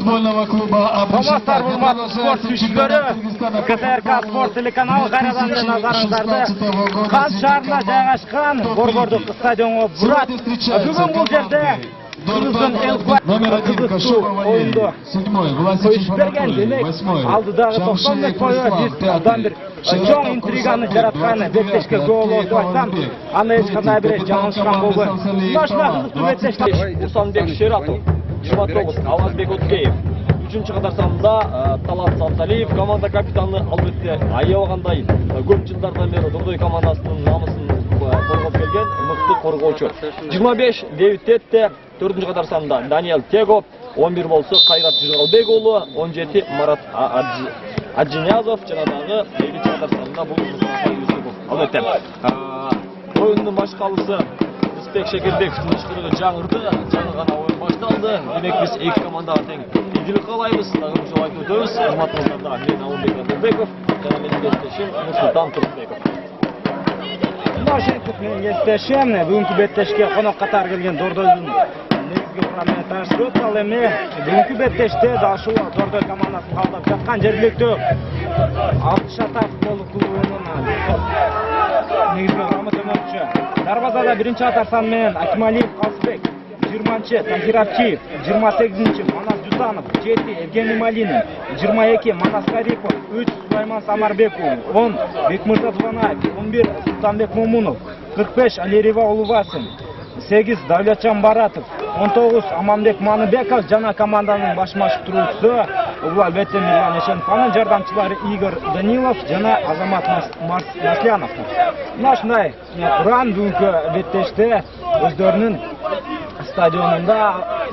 футбольного клуба Алматы спорт сүйшілері КТРК спорт телеканалы қайраданды назарыңыздарды Қан шарына жайғашқан Горгордық стадионға бұрат. Бүгін бұл жерде номер 1 Кашуба Валерий, 7-й Власичич Анатолий, 8-й алдыдағы 90 метр бойы диздан бір чоң интриганы жаратқаны Беттешке гол отып айтсам, аны ешқандай бір жаңылышқан болды. Нашына қызықты Беттешке Усанбек Шератов, 29 Авазбек Өткеев, 3-ші қатарсамында Талас Сансалиев, команда капитаны албетте аялағандай көп жылдардан бері Дордой командасының намысын қорғап келген мықты қорғаушы. 25 Дэвид Тетте, 4-ші қатарсамында Даниэл Tego, 11 болсы Қайрат Жүжғалбекұлы, 17 Марат Аджинязов, жаңадағы 2-ші қатарсамында бұл Мұстафа Юсупов. Албетте ойынның башқалысы Рысбек Шекербековтың ышқырығы жаңырды, жаңы ғана ойын башталды. Демек біз екі командаға тең игілік қалаймыз. Тағым жол айтып өтеміз. Құрметті мен Ауылбек Абдылбеков, және менің естешім Нұрсұлтан Тұрыпбеков. Менің естешім бүгінгі Беттешке қонақ қатар келген Дордойдың негізгі құрамымен таныстырып өтті. Ал эми бүгінгі Беттеште дашу Дордой командасын қалдап жатқан жергілікті Алтышата футбол клубының негізгі құрамы төмөнчү. Дарбазада 1-ші атарсанмен Акималиев Қалсыбек, 20-ші Тахир Абчиев, 28-ші Манас Дюсанов, 7 Евгений Малинин, 22 Манас Карипов, 3 Сулайман Самарбеков, 10 Бекмырза Дуанаев, 11 Султанбек Момунов, 45 Алиева Улубасин, 8 Давлетжан Баратов, 19 Аманбек Маныбеков, жана команданың баш машықтыруысы Улу Албетте Мирлан Ешенованың жардамчылары Игорь Данилов жана Азамат Маслянов. Нашындай құран бүгінгі Беттеште өздерінің стадионында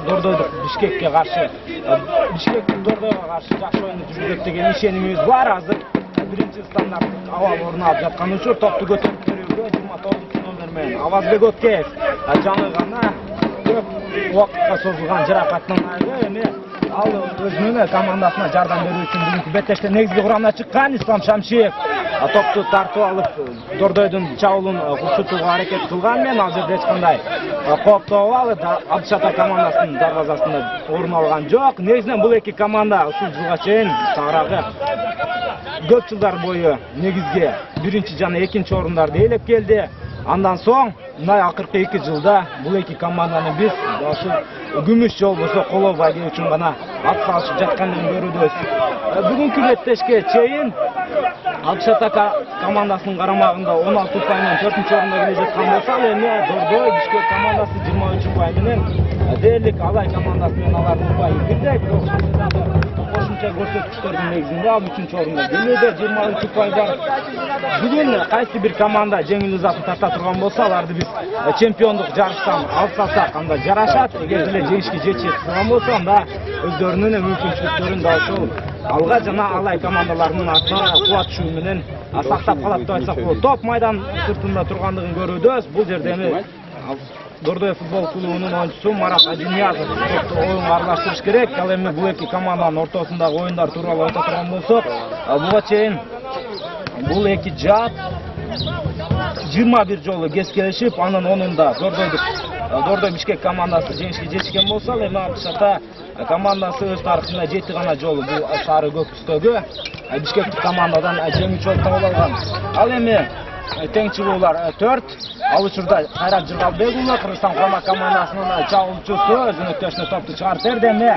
Дордойдық Бишкекке қаршы, Бишкектің Дордойға қаршы жақсы ойынды жүргізеді деген ишеніміз бар. Азыр бірінші стандарттық авал орын алып жатқан үшін топты көтеріп беруге 29 номермен Авазбек Өткеев жаңы ғана көп уақытқа созылған жарақатынан айығып, ал өзінің командасына жардам беру үшін бүгінгі Беттеште негізгі құрамына шыққан Ислам Шамшиев топты тартып алып Дордойдың чабуылын құлшытуға әрекет қылғанмен ал жерде ешқандай қауіп алып Абдышата командасының дарвазасында орын алған жоқ. Негізінен бұл екі команда ушул жылға чейин сарағы көп жылдар бойы негізге бірінші жана екінші орындарды ээлеп келди. Андан соң мына акыркы 2 жылда бұл екі команданы біз күмүш жол болсо колоо байгы үчүн гана атсалышып жатканын көрүбүз. Бүгүнкү Беттешке чейин Абдышата командасының қарамағында 16 ұпаймен 4-ші орында келе жатқан болса, эми Дордой Бишкек командасы 23 ұпаймен дерлік Алай командасымен алардың ұпайы бірдей. Қосымша көрсеткіштердің негізінде 3-ші орында келеді, 23 ұпай бар. Бүгін қайсы бір команда жеңіл ұзатын тарта тұрған болса, аларды біз чемпиондық жарыштан алып салсақ, анда жарашат. Егер жылы жеңішке жетшет тұрған болса, анда өздерінің мүмкіншіліктерін даусыл алға жана Алай командаларының атынан қуат шуыменен сақтап қалап деп айтсақ болады. Топ майдан сыртында тұрғандығын көрудіз. Бұл жерде Дордой футбол клубының ойыншысы Марат Аджинязов ойынға аралаштырыш керек. Ал эми бұл екі команданың ортасындағы ойындар туралы айта тұрған болсақ, буга чейин бұл екі жат 21 жолы кескилешип, анын онунда Дордой Бишкек командасы жеңишке жетишкен болса, эми Абдышата командасы өз тарыхында 7 гана жолу бул сары көк түстөгү Бишкектик командадан жеңүүчү болуп табылган. Ал эми тең чыгуулар 4. Ал учурда Кайрат Жүжгалбекұлы Кыргызстан құрама командасынын чабуулчусу өнөктөшүнө топту чыгарып берди.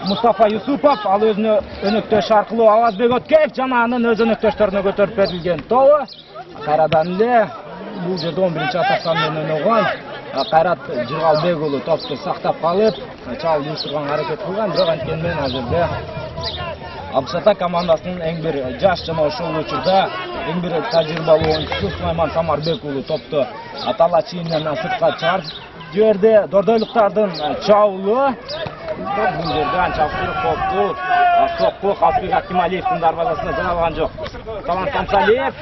Мустафа Юсупов ал өзүнө өнөктөш аркылуу Авазбек Өткеев жана анын өз өнөктөштөрүнө көтөрүп берилген тобу. Кайрадан эле бул жерде 11-ші атаксан менен ойногон Кайрат Жүжгалбекұлы топту сактап калып, чабуул уюштурганга аракет кылган. Бирок анткени ал жерде Абдышата командасынын эң бир жаш жана ошол учурда эң бир тажрыйбалуу оюнчусу Сулайман Самарбекұлы топту атала чийинен сыртка чыгарып жиберди. Дордойлуктардын чабуулу бул жерде анча кооптуу сокку Калсыбек Акималиевдин дарбазасына жаралган жок. Талант Сансалиев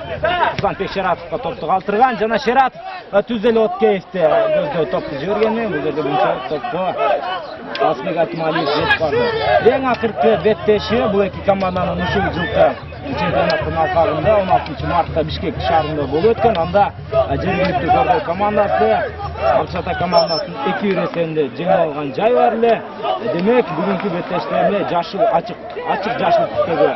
Султанбек Шератовго топту калтырган жана Шератов түз эле Өткеевди көздөй топту жибергени. Бул жерде бул топко Калсыбек Акималиев жетип барды. Эң акыркы Беттеши бул эки команданын ушул жылкы чемпионаттын алкагында 16-мартта Бишкек шаарында болуп өткөн. Анда жергиликтүү Дордой командасы Алтыш Ата командасын 2-1 эсебинде жеңип алган жай бар эле. Демек, бүгүнкү беттештерине жашыл ачык жашыл түстөгү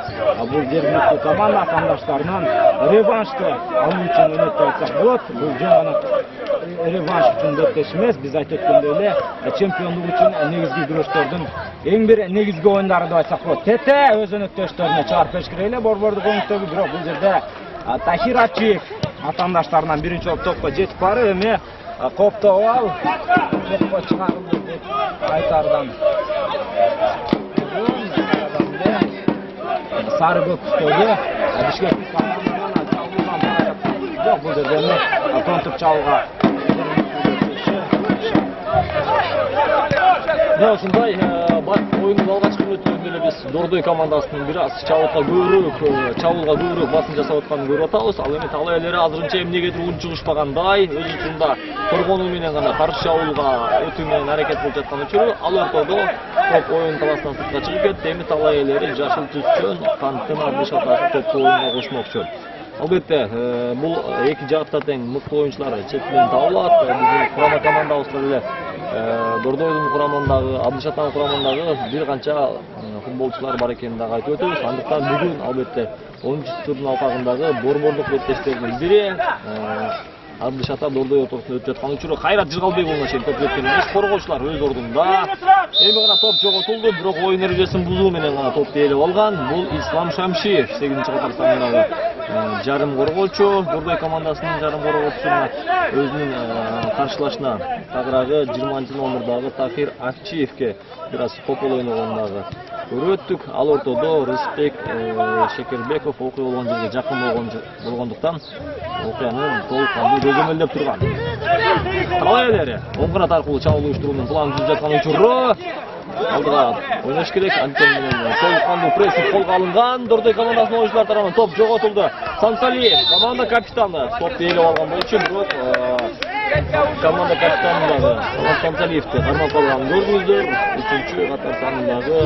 бул жергиликтүү команда атаандаштарынан реваншты алуу үчүн өнөктөп айтсак болот. Бул жөн гана реванш үчүн беттеш эмес, биз айтып өткөндөй эле чемпиондук үчүн негизги күрөштөрдүн эң бир негизги оюндары деп айтсак болот. Тете өз өнөктөштөрүнө чыгарып беришкирей эле борбордук оюндөгү, бирок бул жерде Тахир Ачиев атаандаштарынан биринчи болуп топко жетип барып, эми кооптоп ал топко чыгарылды деп айтардан. Сары көк түстөгү Бишкектик командасынан чалгылган жок, бул жерде эми контур чалууга ушундай оюндун алгачкы мүнөттөрүндө эле биз Дордой командасынын бир аз чабуулга көбүрөөк басым жасап атканын көрүп атабыз. Ал эми талай элери азырынча эмнегедир унчугушпагандай, өз учурунда коргонуу менен гана каршы чабуулга өтүү менен аракет болуп жаткан учуру ал ортодо топ оюн талаасынан сыртка чыгып кетти. Эми талай элери жашыл түстөн канттын Алтыш Атасы топко оюнга кошмокчу. Албетте, бул эки жакта тең мыкты оюнчулар четинен табылат. Биздин курама командабызда эле Дордойдун курамындагы, Алтыш Атанын курамындагы бир канча футболчулар бар экенин дагы айтып өтөбүз. Андыктан бүгүн албетте 10-турдун алкагындагы борборлук беттештердин бири Алтыш Ата Дордой ортосунда өтүп жаткан учуру Кайрат Жыргалбек уулуна чейин топ жеткен эмес. Коргоочулар өз ордунда. Эми гана топ жоготулду, бирок оюн эрежесин бузуу менен гана топду ээлеп алган. Бул Ислам Шамшиев, 8-катар сандагы жарым коргоочу, Дордой командасынын жарым коргоочусуна өзүнүн каршылашына тагыраагы 20-номердагы Тахир Акчиевке бир аз топол ойногонун дагы көрүп өттүк. Ал ортодо Рыспек Шекербеков окуя болгон жерге жакын болгондуктан окуяны толук кандуу көзөмөлдөп турган. Талай элери оң канат аркылуу чабуул уюштуруунун планын түзүп жаткан учуру алдыга ойнош керек. Антен толук кандуу прессинг колго алынган. Дордой командасынын оюнчулары тарабынан топ жоготулду. Самсалиев команда капитаны топду ээлеп алган болчу, бирок команда капитанындагы Самсалиевди кармап калганын көрдүңүздөр. 3-катар сандагы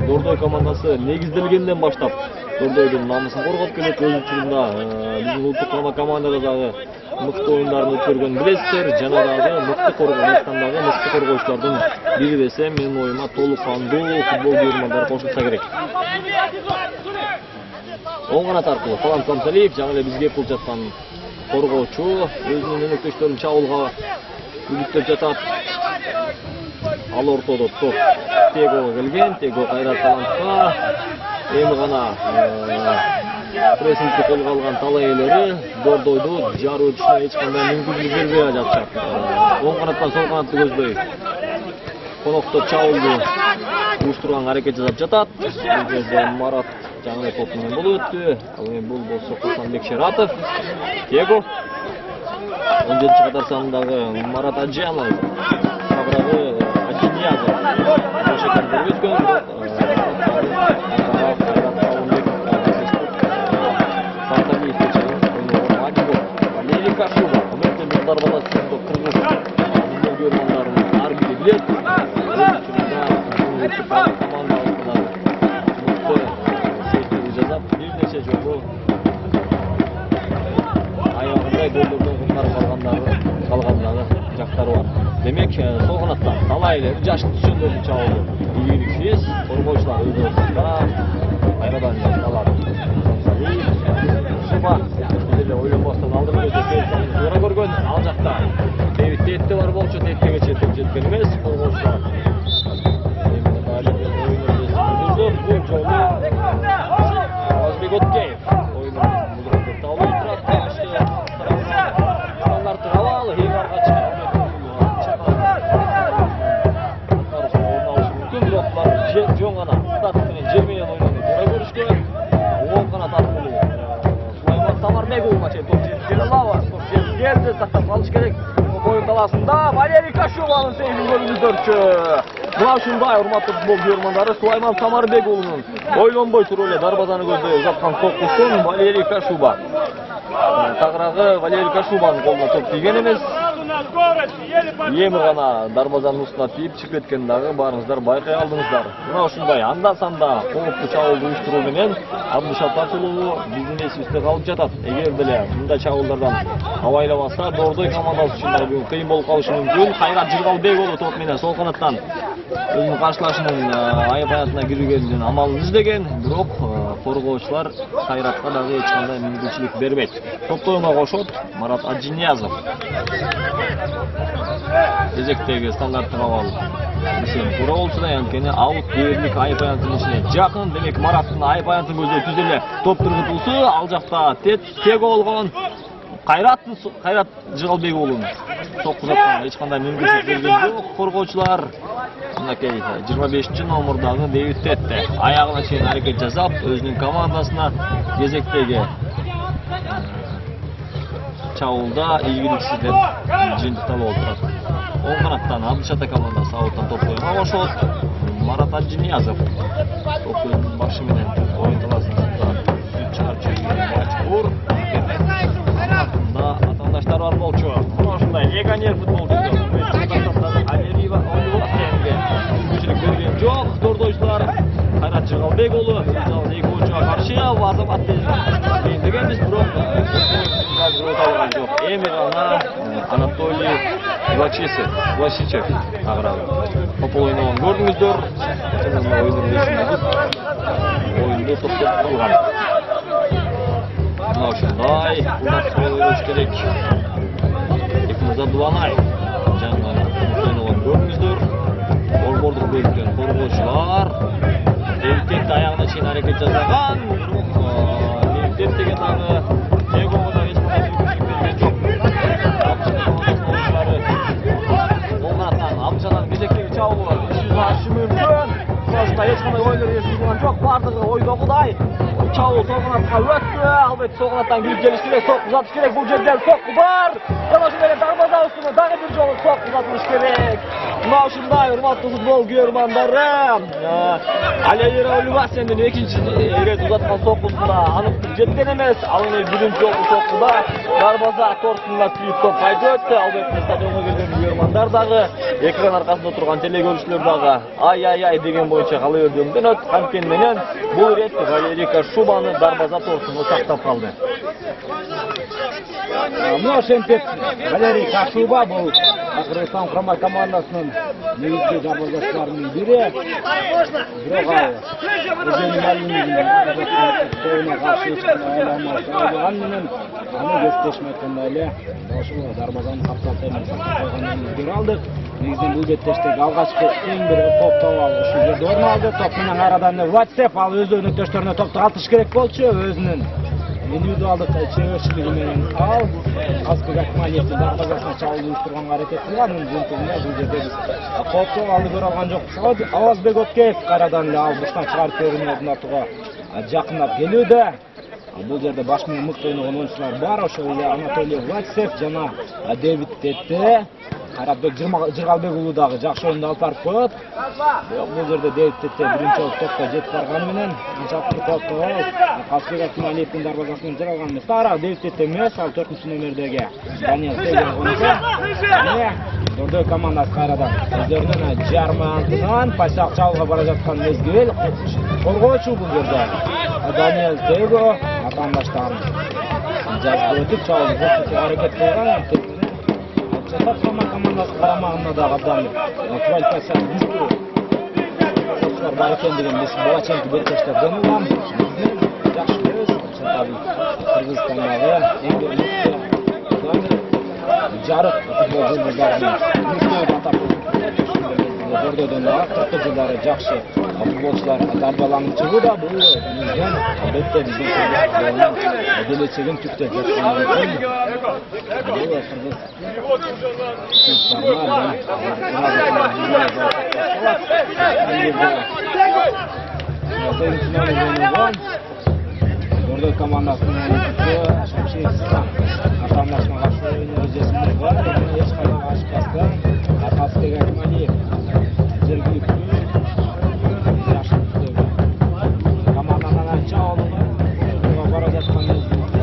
Дордой командасы негизделгенден баштап Дордойдун намысын коргоп келет. Өз учурунда биздин улуттук курама командага дагы мыкты оюндарын өткөргөнүн билесиздер. Жана дагы мыкты Кыргызстандагы мыкты коргоочулардын бири десем менин оюма толук кандуу футбол көрөрмандар кошулса керек. Оң канат аркылуу Талант Самсалиев жаңы эле бизге кылып жаткан коргоочу өзүнүн өнөктөштөрүн чабуулга үгүттөп жатат. Ал ортодо топ Тегого келген. Tego Кайрат Талантка эми гана прессингди колго алган талай элери Дордойду жаруу үчүн эч кандай мүмкүнчүлүк бербей жатышат. Оң канаттан сол канатты көздөй коноктоп чабуулду уюштурганга аракет жасап жатат. Бул жерде Марат жаңы топ менен болуп өттү. Ал эми бул болсо Кулсанбек Шератов. Tego 17-катар сандагы Марат Аджанов, тагыраагы Адиньязов ошекер болуп өткөн. Кашуба, көмөктөн бир дарбаласында кыргыз футбол көрөрмандарынын ар бири билет. Командабызда мыкты сейттерди жасап, бир нече жолу аягында голдордон куткарып калгандагы жактары бар. Демек, сол канаттан талай эле жаш түшүндөрдү чабуулу ийгиликсиз коргоочулар өз ордунда кайрадан жакталат. Шуба ойлонбостон алдырып туура көргөн. Ал жакта Тетте бар болчу, Теттеге чейин жеткен эмес. Коргоочулар бул жолу Азбек Откеев оюнун мудурунда табылып турат. Стандарттык абал эң арга чыгып жөн гана старт менен жер менен ойноону туура көрүшкөн. Оң канат аркылуу Самарбек уулуна чейин топ жеткен алабы. Топ жеткенди, сактап калыш керек. Оюн талаасында Валерий Кашубанын сейилин көрүңүздөрчү. Мына ушундай урматтуу футбол көрөрмандары Сулайман Самарбек уулунун ойлонбой туруп эле дарбазаны көздөй узаткан соккусун Валерий Кашуба. Тагыраагы Валерий Кашубанын колуна топ тийген эмес. Endi gana darvozanын ustuna тийип чыгып кеткен дагы барыңыздар байкай алдыңыздар. Мына ушундай анда-санда кооптуу чабуулду уюштуруу менен Абдушат Акулову биздин эсибизде калып жатат. Эгер деле мындай чабуулдардан абайлабаса, Дордой командасы үчүн дагы бүгүн кыйын болуп калышы мүмкүн. Кайрат Жыргалбек болду топ менен сол канаттан өзүнүн каршылашынын айып аятына кирүүгөнүн амалын издеген, бирок коргоочулар Кайратка дагы эч кандай мүмкүнчүлүк бербейт. Топто ойноо кошот Марат Аджиниязов. Кезектеги стандарттык абал Исен туура болчу да, анткени аут дээрлик айып аянтынын ичине жакын. Демек Мараттын айып аянтын көздөй түз эле топ кыргытуусу ал жакта тег болгон. Кайрат Жыгалбек уулунун сокку жаткан эч кандай мүмкүнчүлүк берген жок коргоочулар. Мынакей 25 номурдагы Дэвид Тетте аягына чейин аракет жасап, өзүнүн командасына кезектеги чабуулда ийгиликсиз деп жыйынтыкталып отурат. Оң канаттан Абдушат командасы ауттан топ ойноо кошот. Марат Аджиниязов топу өзүнүн башы менен оюн таласын чыгарып жиберген мачкур. Атаандаштар бар болчу. Мына ушундай легионер футболчусу Алиева Оливасенге мүмкүнчүлүк берген жок. Дордойчулар Кайрат Жыргалбек уулу эки ойунчуга каршы азамат дегенбиз, бирок эми гана Анатолий Влашичев аграбы топ ойногон көрдүңүздөр. Оюнду топтоп калган. Мына ушундай ойнош керек. Экмурза Дуланай жаңы ойногон көрдүңүздөр. Борбордук бөлүктөн коргоочулар Дэвид аягына чейин аракет жасаган, бирок Дэвид деген дагы Егого да эч кандай мүмкүнчүлүк берген жок. Абдушаттан кезектеги чабуулу ашы мүмкүн. Ушундай эч кандай ойнор эсилган жок. Бардыгы ойдогудай чабуул сол канатка өттү. Албетте сол канаттан кирип келиш керек, сокку узатыш керек. Бул жерде сокку бар. Жана ошол менен дарбаза устуна дагы бир жолу сокку узатылыш керек. Мына ушундай урматтуу футбол көрөрмандары. Алиева Оливасендин экинчи ирет узаткан соккусунда аныктык жеткен эмес. Ал эми биринчи жолку соккуда дарбаза тортуна тийип топ кайта өттү. Албетте стадионго келген көрөрмандар дагы, экран аркасында турган телекөрүүчүлөр дагы ай деген боюнча кала бердимденет. Анткени менен бул ирет Валерий Кашубаны дарбаза тортуна сактап калды. Мына ошентип Валерий Кашуба бул Кыргызстан курама командасынын негизги дарбазачыларынын бири. Бирок өзүнүн каршы айланган менен аны кесиптешмекенде эле ошол дарбазаны каптап койгонун көрө алдык. Негизинен бул беттештеги алгачкы эң бир топтоо ушул жерде орун алды. Топ менен арадан Власев ал өз өнөктөштөрүнө топту калтырыш керек болчу. Өзүнүн индивидуалдык чеберчилиги менен ал Азбек Акмалиевдин дарбазасына чабуул уюштурганга аракет кылган. Бул жерде биз кооптуу алды көрө алган жокпуз. Авазбек Откеев кайрадан эле ал буштан чыгарып берүүнү орнотууга жакындап келүүдө. Бул жерде баш менен мыкты ойногон оюнчулар бар. Ошол эле Анатолий Власев жана Дэвид Тетте. Кайратбек Жыргалбек уулу дагы жакшы оюнду алып барып коет. Бирок бул жерде Дэвид Тетте биринчи жолу топко жетип барганы менен анчалык кооптуу Азбек Акмалиевдин дарбазасынан жаралган эмес. Тара Дэвид Тетте эмес, ал 4-номердеги Даниэл Тегер ойнойт. Дордой командасы кайрадан өздөрүнүн жарымы антынан пасак чабуулга бара жаткан мезгил. Коргоочу бул жерде Даниэл Tego атаандаштарын жазып өтүп чабуулду көрсөтүүгө аракет кылган. Кыргызстан командасы карамагында дагы абдан квалификация күчтүү спортчулар бар экендигин биз Булаченко беттештерден угам. Жакшы өз Кыргызстандагы эң мыкты жарык футболчулардын үчөө атап Дордойдон акыркы жылдары жакшы футболчулар дарбаланып чыгууда. Бул албетте биздин келечегин түптөп жаткан үчүн Дордой командасынын атаандаштарына каршы ойын эрежесинде бар. Эч кандай ашпастан Азбек Акмалиев жергиликтүү жакшы команданын чабуулга бара жаткан мезгилде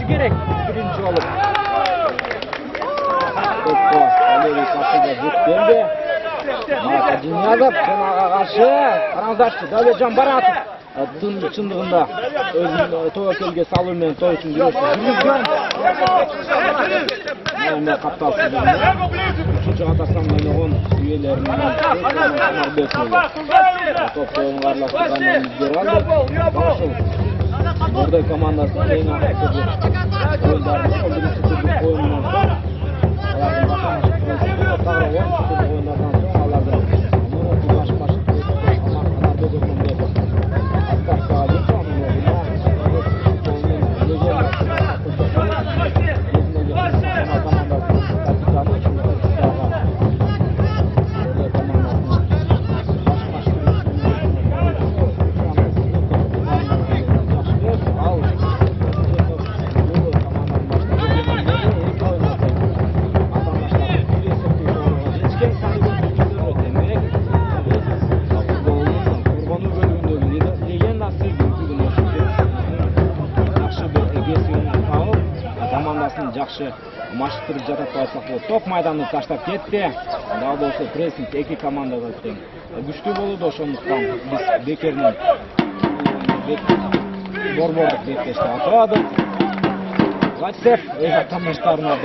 керек birinchi olib. To'pga Valery Kashubov yetdi. Jiniyazov Tonaga qarshi qaranglarchi Davletjon Baratov чындыгында өзүн тобокелге салуу менен той үчүн жүргүзгөн. Мен капталсыз үчүнчү катарсан ойногон үелеринин топто оңгарлаштырганын издер алды. Ошол Бордой командасынын эң акыркы оюндарында биринчи турдук оюнунан соң жакшы маштырып жатат байсак болот. Топ майданды таштап кетти. Дагы болсо прессинг эки командага тең. Күчтүү болду, ошондуктан биз бекеринен борбордук беттешти атабадык. Латсев өз атамыштарынан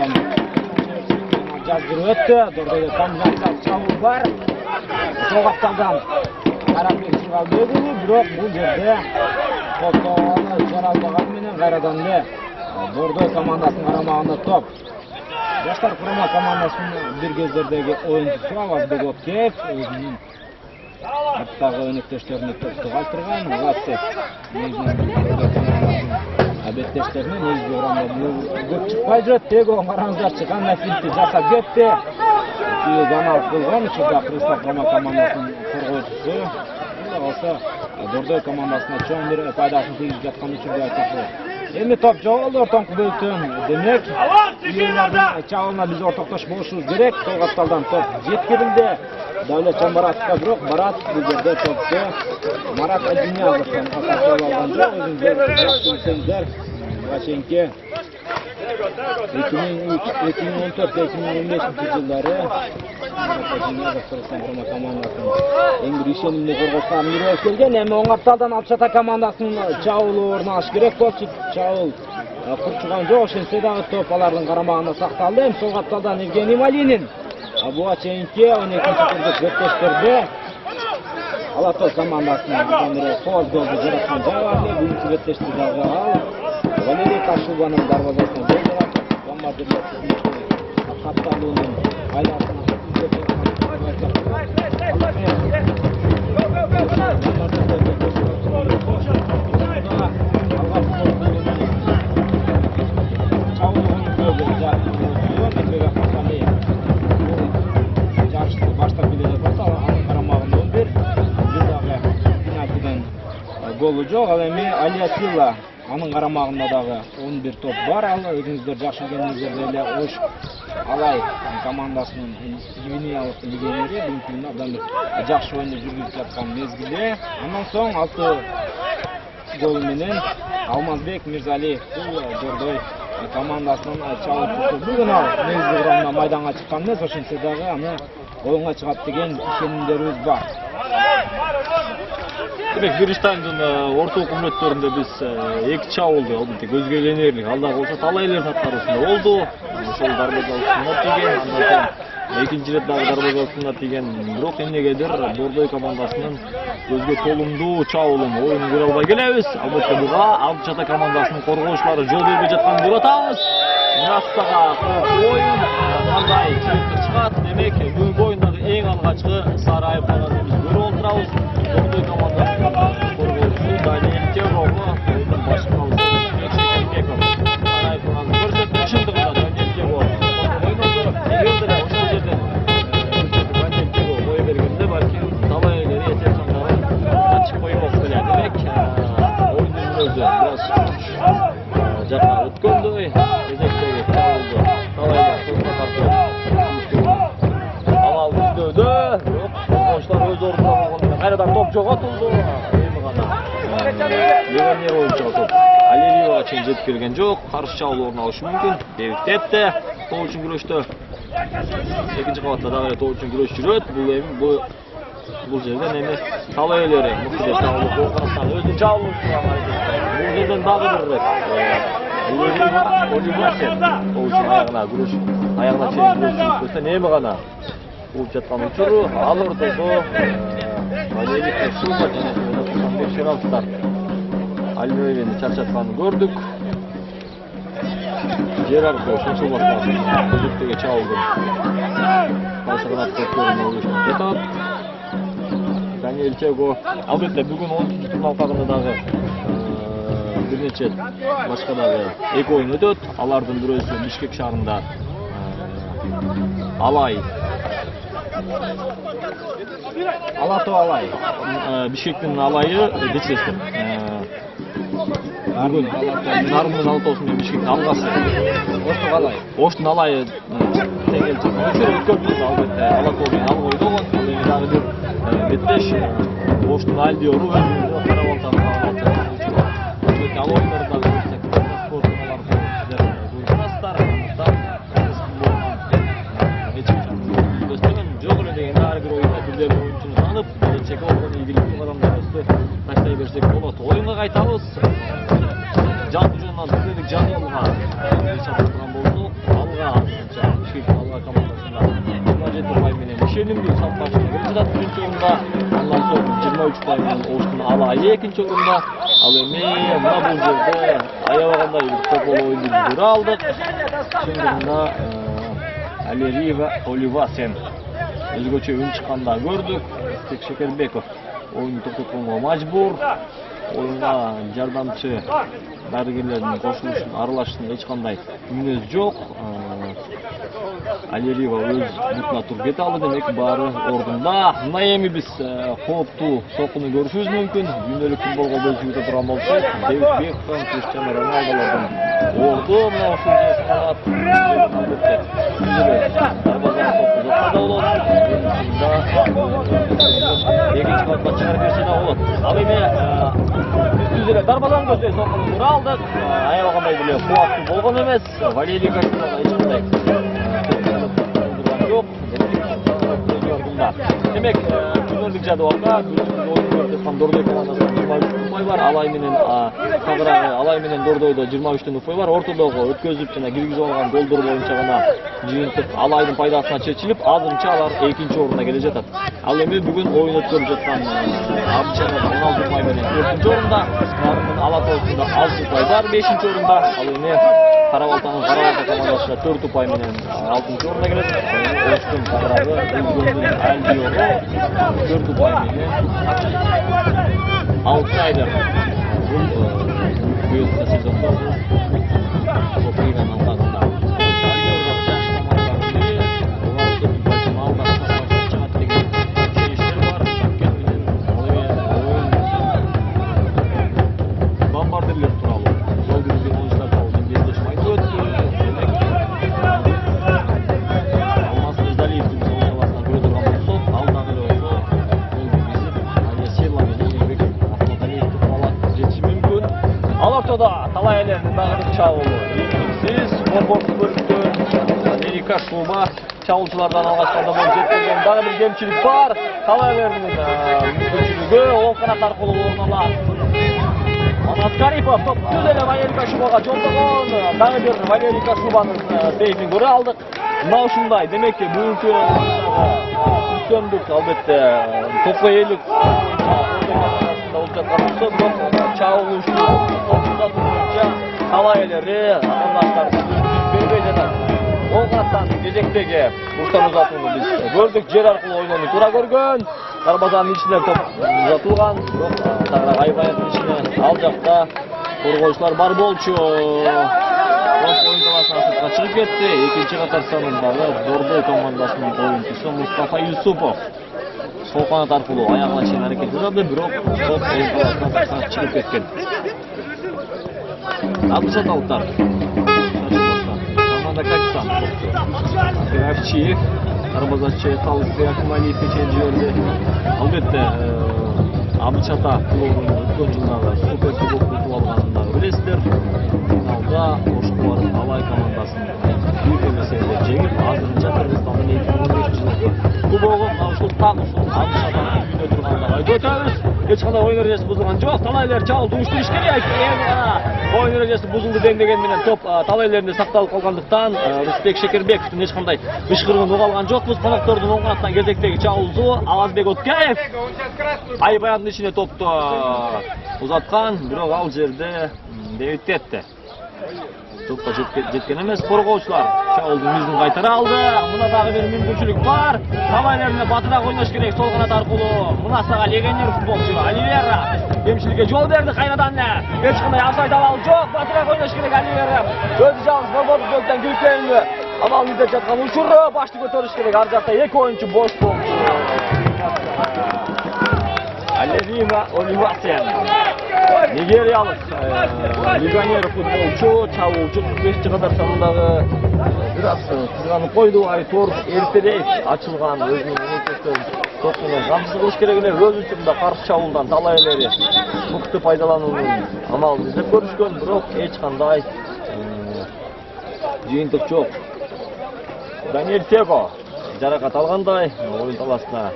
жаздырып өттү. Дордойдо комбинациялык чабуул бар. Сол капталдан Карабек Чыгалбекұлы, бирок бул жерде топтону жаралбаган менен кайрадан эле Бордой командасынын карамагында топ. Жаштар курама командасынын бир кездердеги оюнчусу Авазбек Откеев өзүнүн аттагы өнөктөштөрүнө топту калтырган. Латсев беттештерине негизги урамда көп чыкпай жүрөт. Тегі караңыздарчы кандай финтти жасап кетти. Заналып болгон учурда Кыргызстан курама командасынын коргоочусу. Болсо Бордой командасына чоң бир пайдасын тийгизип жаткан учурда айтсак болот. Эми топ жоголду ортоңку бөлүктөн. Демек, үелердин чабуулуна биз ортоктош болушубуз керек. Сол капталдан топ жеткирилди. Давлетжон Баратовго, бирок Баратов бул жерде топду Марат Адинязовдон катышып алган жок. Өзүңүздөр жакшы билсеңиздер, буга чейинки 2013-2015 жылдары Кыргызстан курама командасынын эң бир ишенимдүү коргоочулардын бири болуп келген. Эми оң капталдан Алып Чата командасынын чабуулу орнаш керек. Топчу чабуул курчуган жок, ошентсе дагы топ алардын карамагында сакталды. Эми сол капталдан Евгений Малинин буга чейинки 12-чи турдук беттештерде Алатой командасынын кооз голду жараткан жайы бар. Бүгүнкү беттешти дагы ал Валерий Кашубовдун дарбазасына гол жарат. Бомбардирлер капталуунун айласына голу жок. Ал эми Алиасилла анын карамагында дагы 11 топ бар. Ал өзүңүздөр жакшы билгениңиздей эле Ош Алай командасынын Гвинеялык легионери бүгүнкү күндө абдан бир жакшы оюнду жүргүзүп жаткан мезгилде. Андан соң 6 гол менен Алмазбек Мирзалиев бул Бордой командасынын чабуучусу. Бүгүн ал негизги урамда майданга чыккан эмес, ошентсе дагы аны оюнга чыгат деген ишенимдерибиз бар. Демек, биринчи таймдын ортолук мүнөттөрүндө биз эки чабуулду албетте көзгө иленирлик алда болсо талай эле аткаруусунда болду. Ошол дарбаза устуна тийген, андан соң экинчи ирет дагы дарбаза устуна тийген. Бирок эмнегедир Бордой командасынын көзгө толумдуу чабуулун оюнун көрө албай келебиз. Албетте буга Алып Чата командасынын коргоочулары жол бербей жаткан деп атабыз. Настага оюн кандай чыгып чыгат. Демек, бүгүнкү оюндагы эң алгачкы сары айыпталарды биз көрүп отурабыз. Бордой командасынын коргоочусу Даниил Тевровго оюндун башкарууну Шекербеков сары айыпталарды көрсөттү. Чындыгында Даниил Тевров ойноду. Эгерде ошол жерден Даниил Тевров ой бергенде балким талай элери этеп сандары чыкпай болуп келет. Демек, оюндун өзү бир аз жакка өткөндөй. Кезектеги чабуулду талай эле топко тартып Коргоочулар өз ордуна болгондо кайрадан топ жоготулду. Эми гана легионер оюнчу топ Алиевага чейин жетип келген жок. Каршы чабуул орун алышы мүмкүн. Дэвид Тетте тоо үчүн күрөштө. Экинчи кабатта дагы тоо үчүн күрөш жүрөт. Бул жерден эми тала ээлери мыкты деп табылып, Оңкарастан өзүнүн чабуулун бул жерден дагы бир тоо үчүн аягына күрөш, аягына чейин күрөш жүргөзсө эми гана болуп жаткан учуру. Ал ортодо Валерий Кашуба жана Шералстар Альвейвени чарчатканын көрдүк. Жерар ошол баскан көзөктөгө чабуулду. Кайсы канат көпөрүнө ойлошуп жатат. Даниэль Чего албетте бүгүн 10-турдун алкагында дагы бир нече башка дагы эки оюн өтөт. Алардын бирөөсү Бишкек шаарында Алай Алай Бишкектин Алайы кечиресиз. Бүгүн Нарымдын Алтоосу менен Бишкектин Алгасы Оштун Алайы теңел өткөрдү. Албетте Алатоо менен Алга ойногон. Эми дагы бир беттеш Оштун Альдиору өзүнүн карабалтаны алып албетте ал ойундарды дагы таштай берсек болот. Оюнга кайтабыз. Жалпы жөнүнөн бирдик Жанылга чапкан болду. Алга Бишкектин Алга командасында 27 упай менен Мишелиндин саппашына келе жатат. Биринчи орунда, андан соң 23 упай менен Оштун Алайы экинчи орунда. Ал эми мына бул жерде аябагандай топол оюнду көрө алдык. Чындыгында Алиева Оливасен өзгөчө үн чыкканда көрдүк. Шекербеков оюнду токтотконго мажбур. Оюнга жардамчы дарыгерлердин кошулушун аралашышына эч кандай мүнөз жок. Алиева өз бутуна туруп кете алды, демек баары ордунда. Мына эми биз кооптуу сокуну көрүшүбүз мүмкүн. Күнөлүк футболго көзүгүтө турган болсок, Дэвид Бекхэм, Криштиану Роналдолордун орду мына ушул жаштагат. Экинчи катка чыгарып берсе да болот. Ал эми түз эле дарбазан көздөй сокуну тура алдык. Аябагандай деле кубаттуу болгон эмес. Валерий Кашуба эч кандай жок. Демек, күнөлүк жадыбалда оюн өткөрүп Дордой командасынын 23 упай бар. Алай менен Кагырагы, Алай менен Дордойдо 23 упай бар. Ортодогу өткөзүп жана киргизип алган голдор боюнча гана жыйынтык Алайдын пайдасына чечилип, азырынча алар экинчи орунда келе жатат. Ал эми бүгүн оюн өткөрүп жаткан Абчана 16 упай менен 4-нчү орунда, Нарымдын Алатоосунда 6 упай бар 5-нчи орунда. Ал эми Карабалтанын Карабалта командасында 4 упай менен 6-нчы орунда келет. Оштун Кагырагы Альдиору 4 упай менен аутсайдер. Бул көзсүз сезондо Копейган алкагында бомбардирлер тууралуу жол жүргүзгөн оюнчулар тууралуу бештешим айтып өттү. Демек Алмаз Мирзалиевдин оюнчуларына көрө турган болсок, ал дагы эле болсо жол жүргүзүп Алия Села менен Эмбек Ахматалиевди кубалап жетиши мүмкүн. Ал ортодо талай элердин дагы бир чабуулу ийгиликсиз борборсуз бөлүктө Валерий Кашуба чабуулчулардан алгачкы болуп жеткен дагы бир кемчилик бар. Талай элердин мүмкүнчүлүгү оң канат аркылуу орун алат. Манат Карипов топ түз эле Валерий Кашубага жолдогон. Дагы бир Валерий Кашубанын сейфин көрө алдык. Мына ушундай. Демек бүгүнкү үстөмдүк албетте топко ээлик болуп жаткан болсо, бирок чабуулуучу топунда боюнча талай элери атаандаштарын бербей жатат. Оң канаттан кезектеги бурчтан узатууну биз көрдүк. Жер аркылуу ойноону туура көргөн. Дарбазанын ичине топ узатылган. Бирок тагыраак айбанаттын ичине ал жакта коргоочулар бар болчу. Топ оюн талаасынан сыртка чыгып кетти. Экинчи катар санындагы Дордой командасынын оюнчусу Мустафа Юсупов сол канат аркылуу аягына чейин аракет жасады, бирок топ оюн талаасынан сыртка чыгып кеткен. Абдусаталыктар команда капитан Кравчиев дарбазачы Талыкбек Акмалиевге чейин жиберди. Албетте Абычата клубунун өткөн жылдагы супер кубокду утуп алганын билесиздер. Финалда Ошкуар Алай командасын 1-0 жеңип, азырынча Кыргызстандын 2015-жылкы кубогун ушул так ушул Абдышатан үйүндө турганда айтып өтөбүз. Эч кандай оюн эрежеси бузулган жок. Талайлар чабуулду уштуруш керек. Оюн эрежеси бузулду дегенден менен топ талайларында сакталып калгандыктан Русбек Шекербековдун эч кандай ышкырыгын уга алган жокпуз. Коноктордун оң канаттан кезектеги чабуулчу Алазбек Откеев Айбаянын ичине топту узаткан, бирок ал жерде дебют этти. Топқа жеткен емес, қорғаушылар чабуулдун мизин кайтара алды. Мына дагы бир мүмкүнчүлүк бар. Талайларына батыраак ойнош керек сол канат аркылуу. Мына сага легионер футболчу Оливера кемчиликке жол берди кайрадан. Эч кандай офсайд абалы жок. Батыраак ойнош керек Оливера. Өзү жалгыз борбордук бөлүктөн күлкөнү амал издеп жаткан учуру башты көтөрүш керек. Ар жакта эки оюнчу бош болчу. Алевима Оливасян нигериялык легионер футболчу, чабуулчу 45 кадар санындагы бир аз кызганып койду. Айтор эртерээк ачылган өзүнүн өнөктөштөрүн топ менен камсыз кылыш керек эле. Өз учурунда каршы чабуулдан талай эле мыкты пайдалануунун амалын издеп көрүшкөн, бирок эч кандай жыйынтык жок. Даниэль Tego жаракат алгандай, оюн талашына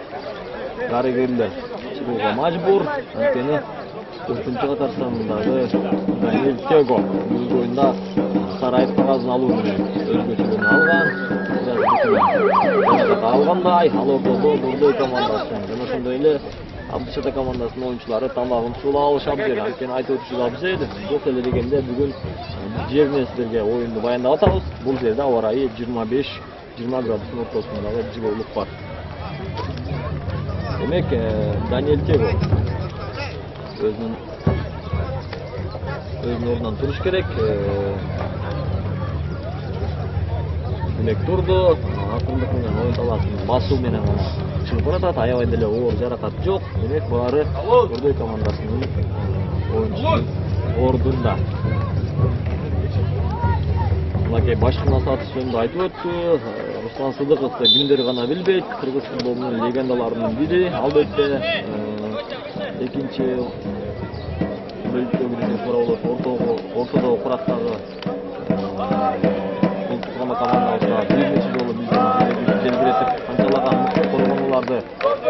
дарыгерлер чыгууга мажбур. Анткени 4-катар санындагы Даниэль Tego бүгүнкү оюнда сары айып кагазын алуу менен өзгөчөлүгүн алган. Алгандай, ал ортодо Дордой командасы жана ошондой эле Абдышата командасынын оюнчулары тамагын суулап алышат эле. Анткени айтып өтүшүп абзел жок эле дегенде бүгүн жеринен силерге оюнду баяндап атабыз. Бул жерде аба ырайы 25-20 градустун ортосундагы жылуулук бар. Демек, Даниэль Tego өзүнүн ордунан туруш керек. Демек турду. Акырындык менен оюн талашын басуу менен гана чыгып баратат. Аябай деле оор жаракат жок. Демек, баары Дордой командасынын оюнчусунун ордунда. Мынакей башкы сатыш жөнүндө айтып өттү. Руслан Сыдыковду кимдер гана билбейт. Кыргыз футболунун легендаларынын бири. Албетте экинчи бөлүктөгү ортодогу курактагы улуттук командабызга бир нече жолу биздин желбиретип канчалаган мыкты коргонууларды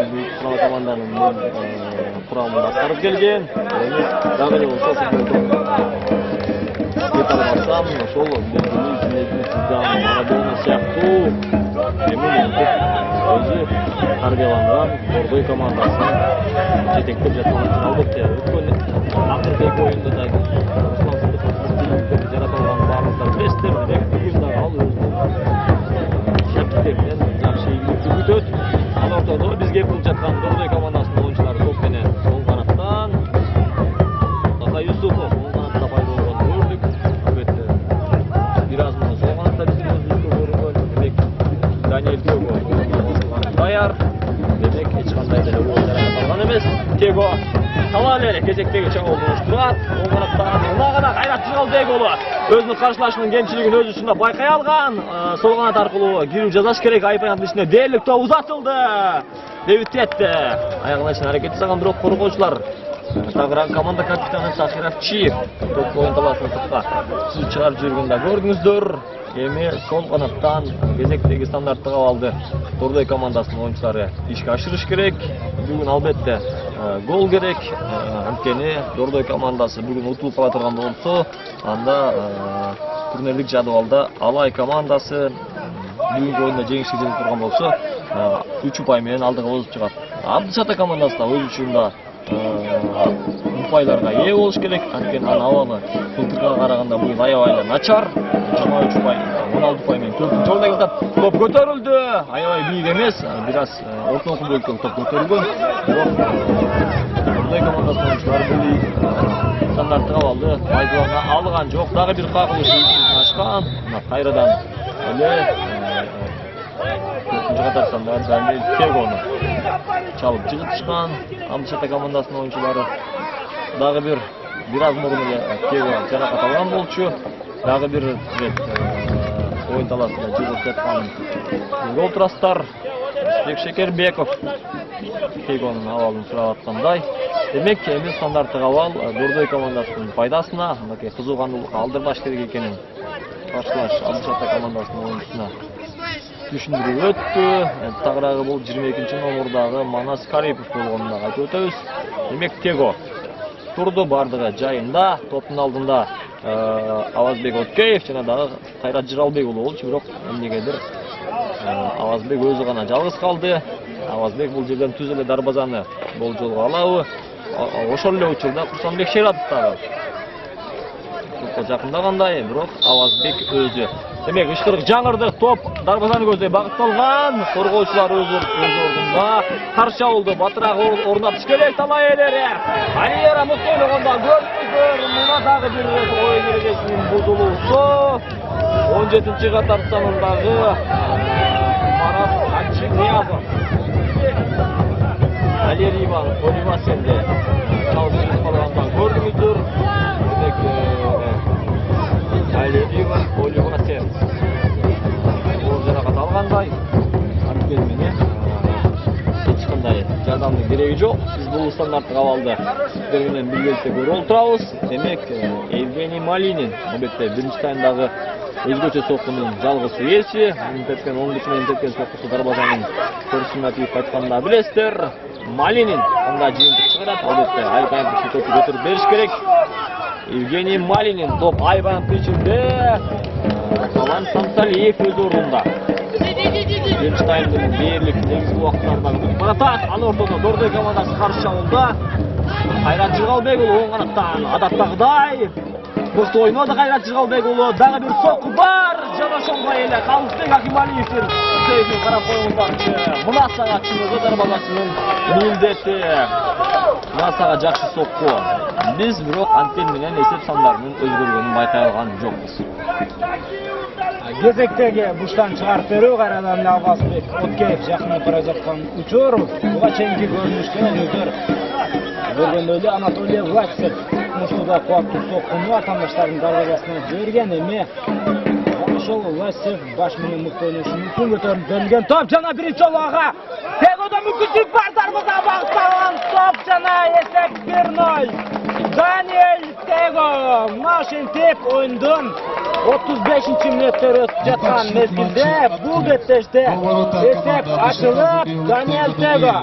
улуттук команданын курамында аткарып келген. Дагы эле ошол футболдо ошол белгилүү Зидane, Марадона сыяктуу өзү тарбияланган Дордой командасын жетектеп жаткан. Албетте өткөн акыркы эки оюнда да Руслан Сыдыковдун жаратылган баардыктар билесиздер. Демек бүгүн дагы ал өзүнүн шакирттеринен жакшы ийгилик күтөт. Ал ортодо бизге кылып жаткан Дордой командасынын оюнчулары топ менен сол канаттан Така Юсупов оң канатта пайда болгон көрдүк. Албетте бир аз мына сол канатта биздин өзүбүзгө көрүнгөн. Демек Даниэль Tego даяр. Демек эч кандай деле оор жаракат алган эмес. Tego талай эле кезектеги чабуулду уруштурат. Оң канаттан мына гана кайратчыл Dego'лу өзүнүн каршылашынын кемчилигин өз учурунда байкай алган. Сол канат аркылуу кирип жазаш керек. Айпаянын ичине дээрлик топ узатылды. Дебют этти. Аягына чейин аракет жасаган, бирок коргоочулар тагыран команда капитаны Сахиров Чиев топ оюн талашын сыртка сүзүп чыгарып жүргөндө көрдүңүздөр. Эми сол канаттан кезектеги стандарттык абалды Дордой командасынын оюнчулары ишке ашырыш керек. Бүгүн албетте гол керек. Анткени Дордой командасы бүгүн утулуп кала турган болсо, анда турнирлик жадыбалда Алай командасы бүгүнкү оюнда жеңишке жетип турган болсо, 3 упай менен алдыга озуп чыгат. Абдышата командасы да өз учурунда упайларга ээ болуш керек. Анткени анын абалы былтыркыга караганда бүгүн аябай эле начар. 23 упай, 16 упай менен 4-нчү орунда келет. Топ көтөрүлдү. Аябай бийик эмес, бир аз ортоңку бөлүктөн топ көтөрүлгөн. Дордой командасынын оюнчулары бул стандарттык абалды пайдалана алган жок. Дагы бир кагылыш ачкан. Мына кайрадан эле 4-катар сандагы Даниэль Tego'ну чалып жыгытышкан. Абдышата командасынын оюнчулары дагы бир аз мурун эле Tego жаракат алган болчу. Дагы бир рет оюн талашында жыгылып жаткан гол турастар. Рысбек Шекербеков Тегонун абалын сурап аткандай. Демек, эми стандарттык абал Дордой командасынын пайдасына, мынакей кызуугандуулукка алдырбаш керек экенин каршылаш Алтын Шарда командасынын оюнчусуна түшүндүрүп өттү. Тагыраагы бул 22 номурдагы Манас Карипов болгонун дагы айтып өтөбүз. Демек, Tego турду бардыгы жайында, топтун алдында Авазбек Откеев жана дагы Кайрат Жыралбек уулу болчу, бирок эмнегедир Авазбек өзү гана жалгыз калды. Авазбек бул жерден түз эле дарбазаны болжолго алабы? Ошол эле учурда Курсанбек Шератов дагы топко жакындагандай, бирок Авазбек өзү. Демек, ышкырык жаңырды, топ дарбазаны көздөй багытталган. Коргоочулар өз ордунда. Каршы абалды батыраак орнатыш керек талай элери. Айера мыкты ойногондо көрдүңүздөр, мына дагы бир оюн эрежесинин бузулуусу. 17-катар санындагы Марат Ачиниязов. Валерий Иван Оливасенде чалгышып калгандан көрдүңүздөр. Демек, Валерий Иван Оливасен оор жаракат алгандай, аркел менен эч кандай жардамдын кереги жок. Сиз бул стандарттык абалды сиздер менен биргеликте көрүп отурабыз. Демек, Евгений Малинин албетте биринчи таймдагы өзгөчө соккунун жалгыз ээси, мунун тепкен оңдук менен тепкен соккусу дарбазанын көрүшүнө тийип кайтканын билесиздер. Малинин кандай жыйынтык чыгарат, албетте айкайдык топу көтөрүп бериш керек. Евгений Малинин топ айбанып ичинде. Алан Самсалиев өз ордунда. Биринчи таймдын дээрлик негизги убакыттарынан өтүп баратат. Ал ортодо Дордой командасы каршы чабууда. Кайрат Жыргалбек уулу оң канаттан адаттагыдай мыкты ойноду. Кайрат Жыргалбек уулу дагы бир сокку бар. Жана ошонго эле Калысбек Акималиевдин сөзүн карап коюңуздарчы. Мына сага чыныгы дарбазасынын милдети. Мына сага жакшы сокку. Биз бирок антен менен эсеп сандарынын өзгөргөнүн байкай алган жокпуз. Кезектеги буштан чыгарып берүү кайрадан Авазбек Откеев жакын бара жаткан учур. Буга чейинки көрүнүштө өздөр көргөндөй эле Анатолий Власев муштуда кубаттуу соккуну атаандаштардын дарбазасына жиберген. Эми ошол Власев баш менен мыкты ойношу мүмкүн. Көтөрүлүп берилген топ жана биринчи жолу ага Тегодо мүмкүнчүлүк бар, дарбазага багытталган топ жана эсеп 1-0. Даниэль Tego ошентип оюндун 35-мүнөттөр өтүп жаткан мезгилде бул беттеште эсеп ачылып, Даниэль Tego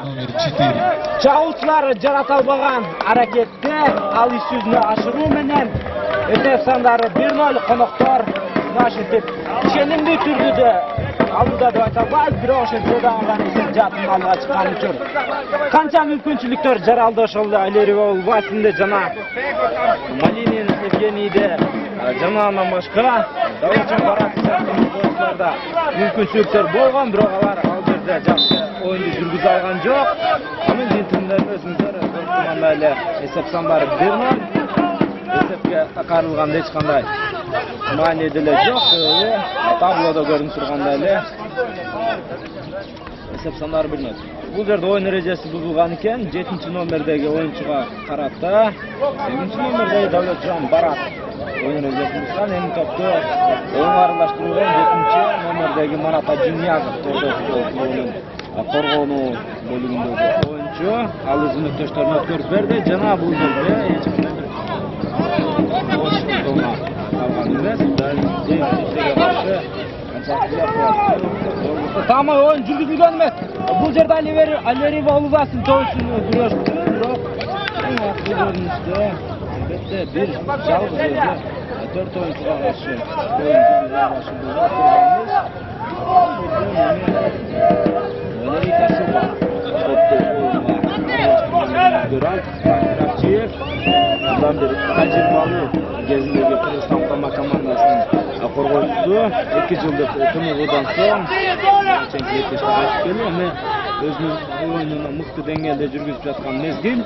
чабуучулар жарата албаган аракетте ал иш жүзүнө ашыруу менен эсеп сандары 1-0 коноктор ошентип ишенимдүү түрдө алдыда деп айта албайбыз, бирок ошентсе дагы эсеп жатын алга чыккан үчүн канча мүмкүнчүлүктөр жаралды ошол Валерий Васинде жана Малинин Евгенийде жана андан башка Давлетжан Баратовда мүмкүнчүлүктөр болгон, бирок алар ал жерде жакшы оюнду жүргүзө алган жок. Анын жыйынтыгында өзүңүздөр команда эле эсеп сандары 1-0. Эсепке карылганда эч кандай маани деле жок. Таблодо көрүнүп тургандай эле эсеп сандары 1-0. Бул жерде оюн эрежеси бузулган экен. 7-номердеги оюнчуга карата 8-номердеги Давлетжан Баратов оюн эрежесин бузган. Эми топту оюнга аралаштырылган 7-номердеги Марат Ачиниязов клубунун коргонуу бөлүгүндөгү оюнчу. Ал өзүнүн өктөштөрүнө өткөрүп берди жана бул жерде эч кандай Tamam oyun жүргүзүлгөн эмес. Бул жерде Валерий Оливасен тоочун күрөштү, бирок көрүнүштө албетте бир жалгыз өзү 4 оюнчуга каршы оюн кезіндегі Кыргызстан құрама командасының коргоочусу 2 жылдык тыныгуудан соң чемпионатка кайтып келди. Эми өзүнүн оюнун мыкты деңгээлде жүргүзүп жаткан мезгил.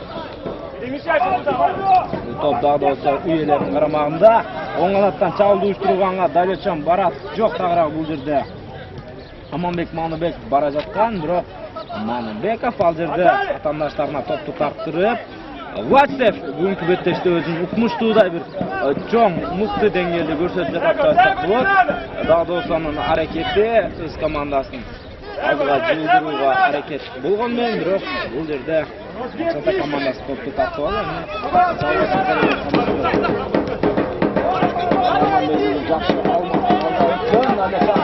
Топ дагы да болсо үйелердин карамагында. Оң канаттан чабуулду уюштурганга Давлетжан Баратов жок, тагыраак бул жерде Аманбек Маныбек бара жаткан, бирок Маныбеков ал жерде атаандаштарына топту тартырып, Власев бүгүнкү беттеште өзүн укмуштуудай бир чоң мыкты деңгээлде көрсөтүп жатат деп айтсак болот. Дагы да болсо анын аракети өз командасынын алдыга жылдырууга аракет болгонмен, бирок бул жерде Чата командасы топты тартып алды. Жакшы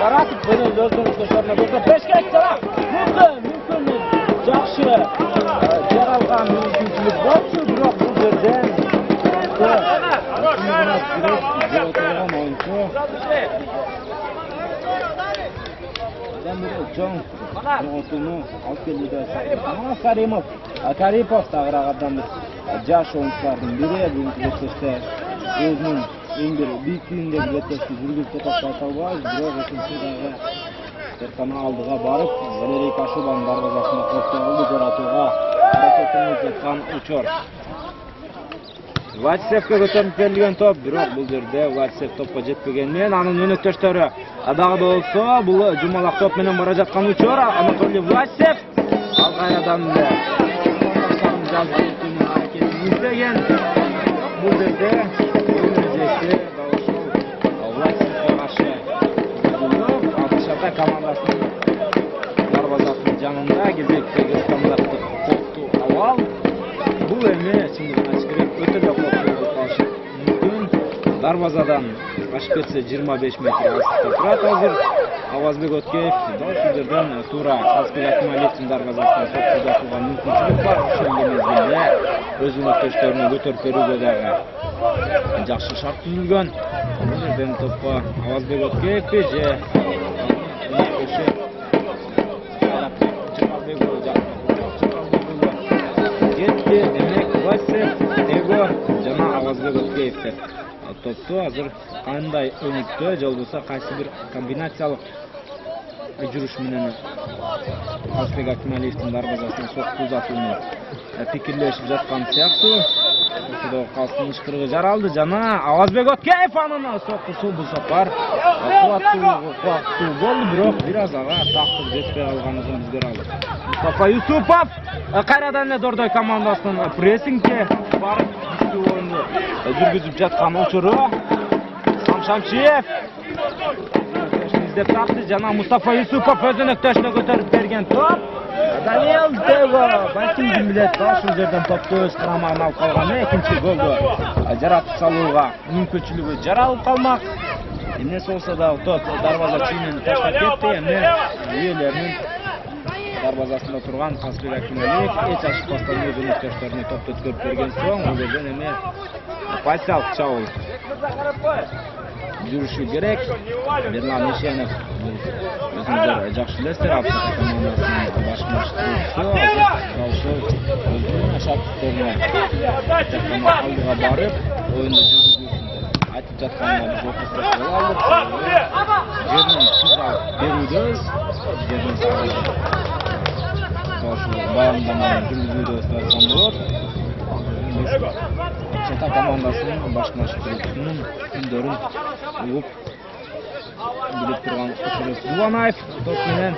Баратов менен өздөрүнүн болсо пешке айтсалар. Мүмкүн жакшы жаралган мүмкүнчүлүк болчу, бирок бул жерден Карипов тагырагадан жаш оюнчулардын бири бүгүнкү беттеште өзүнүн эң бир бийиктигиндеги беттешти жүргүзүп жатат айта албайбыз, бирок экинчи дагы Сертана алдыга барып, Валерий Кашубанын дарбазасына коштолду жаратууга аракетинип жаткан учур. Владисевке көтөрүлүп берилген топ, бирок бул жерде Владисев топко жетпеген менен анын өнөктөштөрү дагы болсо бул жумалак топ менен бара жаткан учур. Анатолий Владисев ал кайрадан жазган аракетин издеген. Бул жерде Владисевке каршы Чата командасынын дарбазасынын жанында кезектеги стандарттык копту абал. Бул эми чындыгын айтыш керек, өтө эле коптуу болуп калышы мүмкүн. Дарбазадан ашып кетсе 25 метр алыстыкта турат азыр Авазбек Өткеев. Дал ушул жерден туура Казбек Акмалиевдин дарбазасына топ узатууга мүмкүнчүлүк бар. Ошол мезгилде өз өнөктөштөрүнө көтөрүп берүүгө дагы жакшы шарт түзүлгөн. Бул жерден топко Авазбек Өткеевпи же жана Авазбек Өткеевте топту азыр кандай өнүктө же болбосо кайсы бир комбинациялык жүрүш менен Казбек Акмалиевдин дарбазасына сокку узатууну пикирлешип жаткан сыяктуу. Ошодо калсын ышкырыгы жаралды жана Авазбек Өткеев анын соккусу бул сапар кубаттуу болду, бирок бир аз ага тактык жетпей калганын биздер алдык. Мустафа Юсупов кайрадан эле Дордой командасынын прессингке барып ойунду жүргүзүп жаткан учуру. Шамшиев издеп тапты жана Мустафа Юсупов өз өнөктөшүнө көтөрүп берген топ. Даниэл Дево балким ким билет, ушул жерден топту өз карамагына алып калган, экинчи голду жаратып салууга мүмкүнчүлүгү жаралып калмак. Эмне болсо да топ дарбаза чүйүнөн таштап кетти. Эми үйлөрүнүн дарбазасында турган Казбек Акмалиев эч ашыкпастан өз өнөктөштөрүнө топту өткөрүп берген соң, бул жерден эми пассиялык чабуул жүрүшү керек. Берлан Ишенов өзүңүздөр жакшы билесиздер, Австрия командасынын баш машыгуучусу ошол өзүнүн шаардыктарына алдыга барып оюнду жүргүзүүсүн айтып жатканына биз отурсак боло алдык. Жерден түз алып берүүдөбүз, жерден ошол баяндаманы жүргүзүүдө өстөргөн болот. Чата командасынын баш машыгуучусунун күндөрүн угуп билип турган Кушуров Дуванаев топ менен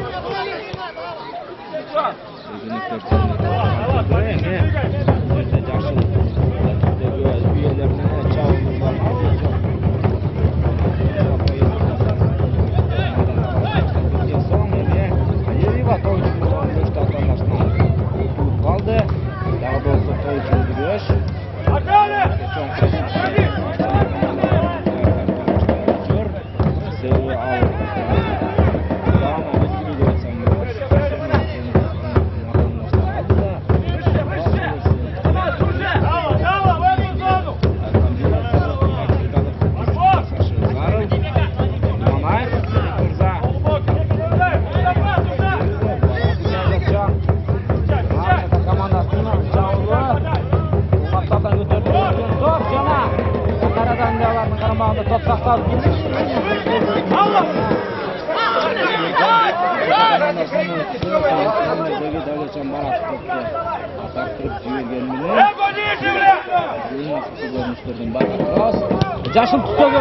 top saqtalib Жашыл түстөгө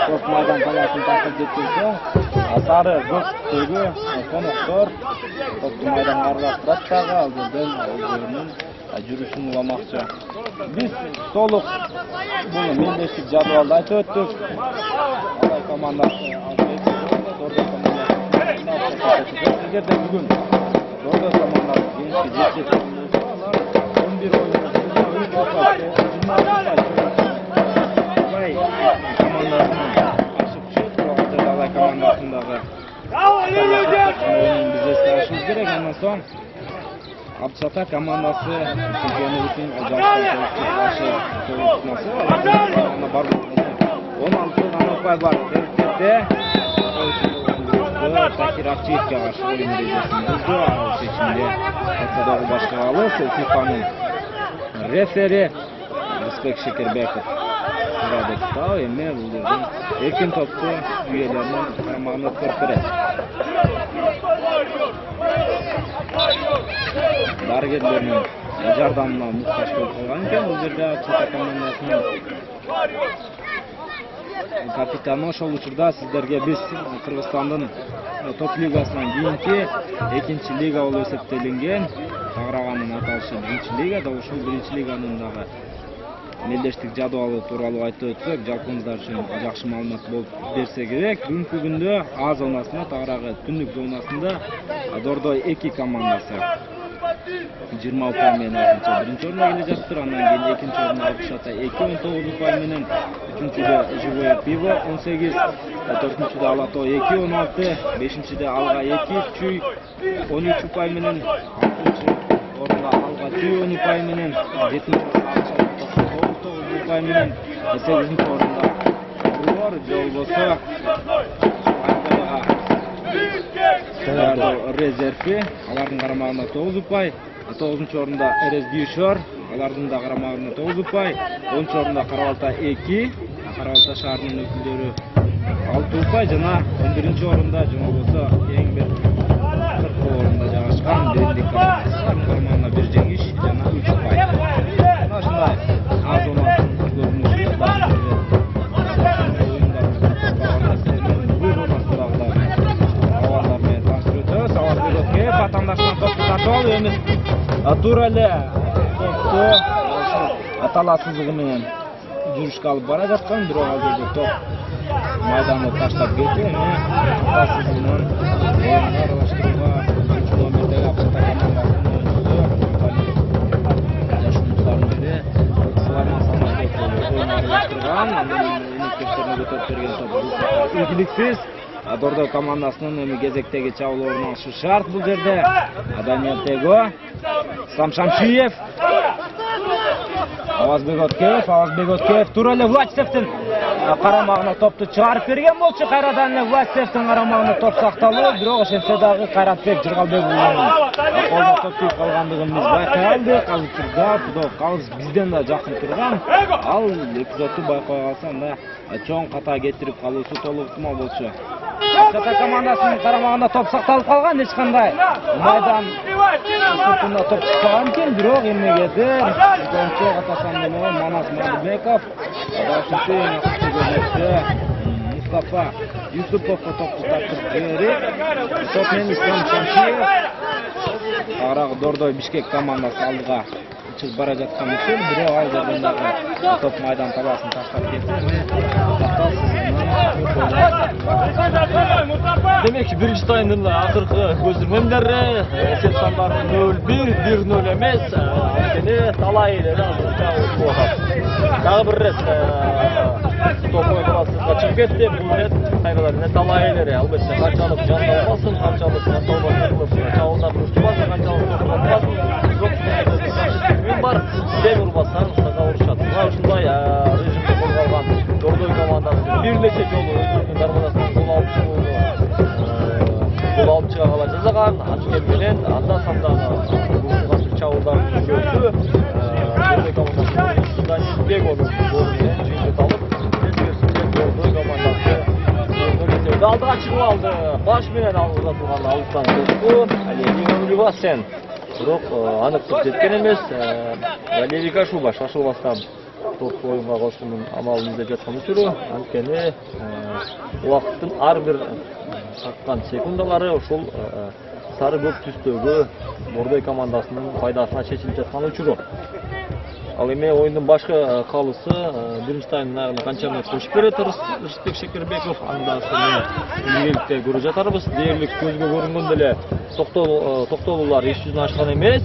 Çok maydan talasını takip ettirse, asarı göz tutuğu, konuktör, Toptu maydanга аралаштырат дагы ал жерден өзүнүн жүрүшүн уламакчы. Биз толук буну мелдештик жадыбалды айтып өттүк. Алай командасы Дордой командасы. Эгерде бүгүн Дордой командасы жеңишке жетсе 11 oyunda Alay komandasının aşıp çıktı. Alay komandasındaki bize savaşımız gerek. Ondan sonra Absata komandası Türkiye'nin bütün jarışta tutması var. Ona bar 16 tane pay var. Devlette Takir Akçıyev'e karşı oyun rejasında seçimde Hatsaдағы başkanı FIFA'nın referi Rıspek Şekerbekov sırada tutuyor. Emre Bulder'in erken toptu üyelerinin karamağına körperet. Dargedlerinin jardamına muhtaç olgan eкен. Бұл жерде Абсата командасының капитаны ошол учурда сиздерге биз Кыргызстандын топ лигасынан кийинки экинчи лига болуп эсептелинген Тагыраганын аталышы биринчи лигада, ошол биринчи лиганын дагы мелдештик жадыбалы тууралуу айтып өтсөк, жалпыңыздар үчүн жакшы маалымат болуп берсе керек. Бүгүнкү күндө А зонасында, Тагырагы түндүк зонасында Дордой 2 командасы 20 ұпай менен биринчи орунга келе жатыр. Андан кийин экинчи орунда Абшата 2 19 ұпай менен, үчүнчүдө Живое пиво 18, төртүнчүдө Алатоо 2 16, бешинчиде Алга 2 Чүй 13 ұпай менен, алтынчы орунда Алга Чүй 10 ұпай менен, жетинчи орунда Абшата 9 ұпай менен, сегизинчи орунда Бруар жолбосо резерви, алардын карамагында 9 ұпай. 9-нчы орунда Эрес Дүйшөр, алардын да карамагында 9 ұпай. 10-нчы орунда Карабалта 2, Карабалта шаарынын өкүлдөрү 6 ұпай жана 11-нчи орунда жана болсо эң бир 40 орунда жайгашкан Берлик командасы карамагында 1 жеңиш жана 3 ұпай. Мына ушундай аз зонасынын көрүнүшү Vatandaşdan toplu tartı alıyoruz. Turale toptu atalasızlığı menen жүрүшкө алып бара жаткан, бирок ал жерде топ майданды таштап кетти. Атасызлыгынан оюнга аралаштырууга 3 номердеги Абсата командасынын oyuncusu жашуунчулардын бири Сулайман Саматбеков оюнга аралаштырган. Мектептерине көтөрүп берген топ ийгиликсиз. Дордой командасынын эми кезектеги чабуулорун алышы шарт бул жерде. Даниэл Tego, Ислам Шамшиев, Авазбек Өткеев, Турале Влачевдин карамагына топту чыгарып берген болчу. Кайрадан Влачевдин карамагына топ сакталуу, бирок ошентсе дагы Кайратбек Жыргалбек уулунун колдо топ тийип калгандыгын биз байкай алдык. Ал учурда Кудо Калыс бизден да жакын турган. Ал эпизодду байкай калса анда чоң ката кетирип калуусу толук ыктымал болчу. Абсата командасынын карамагында топ сакталып калган, эч кандай майдан сыртында топ чыкпаган экен, бирок эмнегедир кончо каташан менен Манас Мадыбеков Мустафа Юсуповго топту тартып жиберип, топ менен Ислам Шамшиев Тагырагы Дордой Бишкек командасы алдыга чыгып бара жаткан экен, бирок ал жерден дагы топ майдан таласын таштап кетти. Демек, биринчи таймдын акыркы көзөрмөмдөрү эсеп сандары 0-1, 1-0 эмес, анткени талай эле азырынча болуп атат. Дагы бир рет топ ойносузга чыгып кетти. Бул рет кайрадан эле талай эле албетте канчалык жандалбасын, канчалык сатылбасын, чабуулдарды уштубасын, канчалык токтотбасын, бирок мен бар, сен урбасаң сага урушат. Мына ушундай режимде колго алган Дордой командасы бир нече жолу өздөрүнүн дарбазасынан гол алып чыга кала жазган. Анткени менен анда санда чабуулдарды жүргөздү. Дордой командасы Даниэл Tego'нун голу менен жеңилип алып, тескерисинче Дордой командасы алдыга чыгып алды. Баш менен алгызатылган алыстан топу Алиева Сен. Бирок аныктык жеткен эмес. Валерий Кашуба шашылбастан топ оюнга кошуунун амалын издеп жаткан учуру. Анткени убакыттын ар бир каккан секундалары ушул сары көк түстөгү Бордой командасынын пайдасына чечилип жаткан учуру. Ал эми оюндун башкы калысы биринчи таймдын аягына канча мүнөт кошуп берет Рысбек Шекербеков. Анда биргеликте көрүп жатарбыз. Дээрлик көзгө көрүнгөндө эле токтолуулар иш жүзүнө ашкан эмес.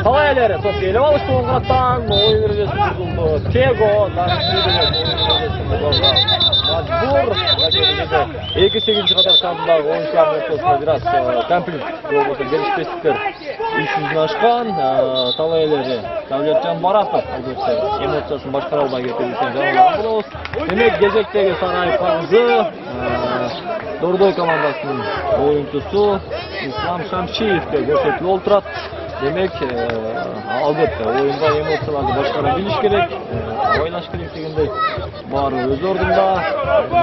Талай эле топ ээлеп алышты оң канаттан. Оюн эрежеси бузулду. Tego мажбур. 2-8 катар сандагы оюнчулардын ортосунда бир аз конфликт болбосо келишпестиктер иш жүзүнө ашкан. Талай эле Давлетжан Баратов албетте эмоциясын башкара албай кетти десем жаңылган болобуз. Демек кезектеги сары айпаңызы Дордой командасынын оюнчусу Ислам Шамшиевке көрсөтүлүп отурат. Демек албетте оюнда эмоцияларды башкара билиш керек, ойлош керек дегендей баары өз ордунда.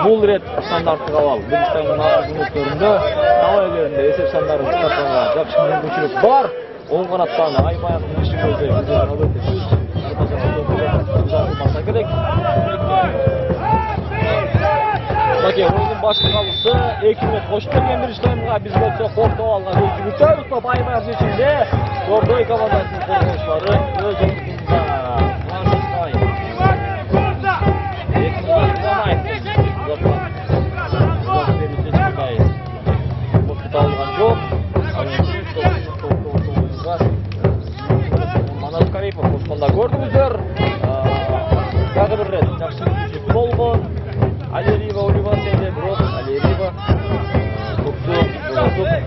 Бул рет стандарттык абал биринчи таймдын акыркы мүнөттөрүндө талай элеринде эсеп сандарын кыскартууга жакшы мүмкүнчүлүк бар. Оң канаттан Айбаевдин ишин көздөй албетте керек. Баке оюндун башкы калысы 2 мүнөт кошуп берген биринчи таймга. Биз болсо кордоп алган көзүбүз топ Айбаевдин ичинде. Дордой командасынын коргоочулары өз ордунда. Манас Карипов кошконда көрдүңүздөр. Дагы бир рет жакшы мүмкүнчүлүк болгон. Алиева Оливасенде бирок Алиева топту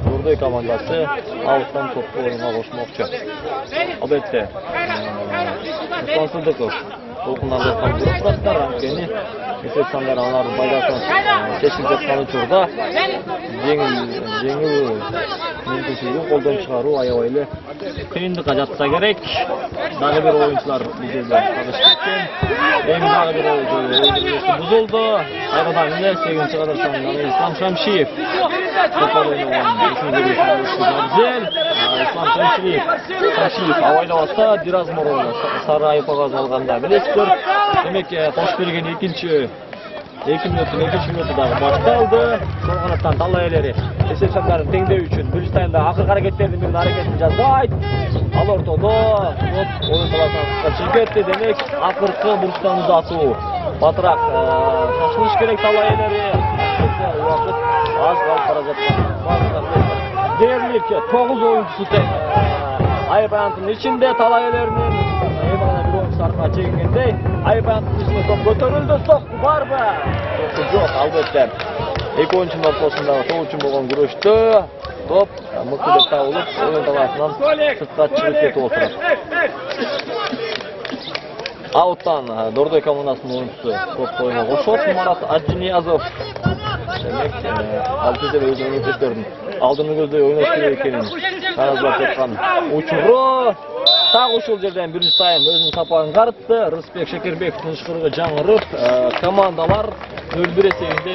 Дордой командасы алыстан топку оюнга кошмокчу. Албетте Руслан Сыдыков толкундан жаткан бурактар анткени эсеп сандары алардын пайдасына чечилип жаткан учурда жеңил мүмкүнчүлүгүн колдон чыгаруу аябай эле кыйындыкка жатса керек. Дагы бир оюнчулар бул жерде катышып кеткен. Эми дагы бир оюнчу бузулду. Кайрадан эле 8-чи катар сандагы Ислам Шамшиев Ислам Шамшиев абайлабаса бир аз мурун сары айпагаз алганда билесиздер. Демек кош берген 2 мүнөттүн 2-мүнөтү дагы башталды. Сол канаттан талай элери эсеп сандарын теңдөө үчүн биринчи таймда акыркы аракеттердин бирин аракетин жасайт. Ал ортодо оюн таласына чыгып кетти. Демек акыркы бурчтан узатуу батыраак шашылыш керек. Талай элери убакыт аз калып бара жаткан. Дээрлик 9 оюнчусу Айбаевдин ичинде талай элеринин бир оюнчусу артына чегингендей. Айбаевдин ичине топ көтөрүлдү. Сокку барбы? Сокку жок, албетте. Эки оюнчунун ортосундагы сол үчүн болгон күрөштө топ мыкты деп табылып, оюн талаасынан сыртка чыгып кетип отурат. Ауттан Дордой командасынын оюнчусу топ оюнга кошот Марат Аджиниязов. Демек, ал кезде өз өнөктөштөрүн алдыны көздөй ойнош керек экенин таразлап жаткан учуру. Так ушул жерден биринчи тайм өзүнүн сапарын карытты. Рысбек Шекербековдун ышкырыгы жаңырып, командалар 0-1 эсебинде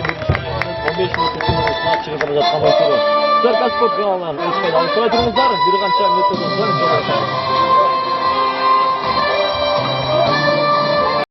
15 мүнөттүк соңуна чыгып бара жаткан учуру. Сіздер Каспорт каналынан өз пайдаланып турыңуздар. Бир канча мүнөттөн соң жолугушабыз.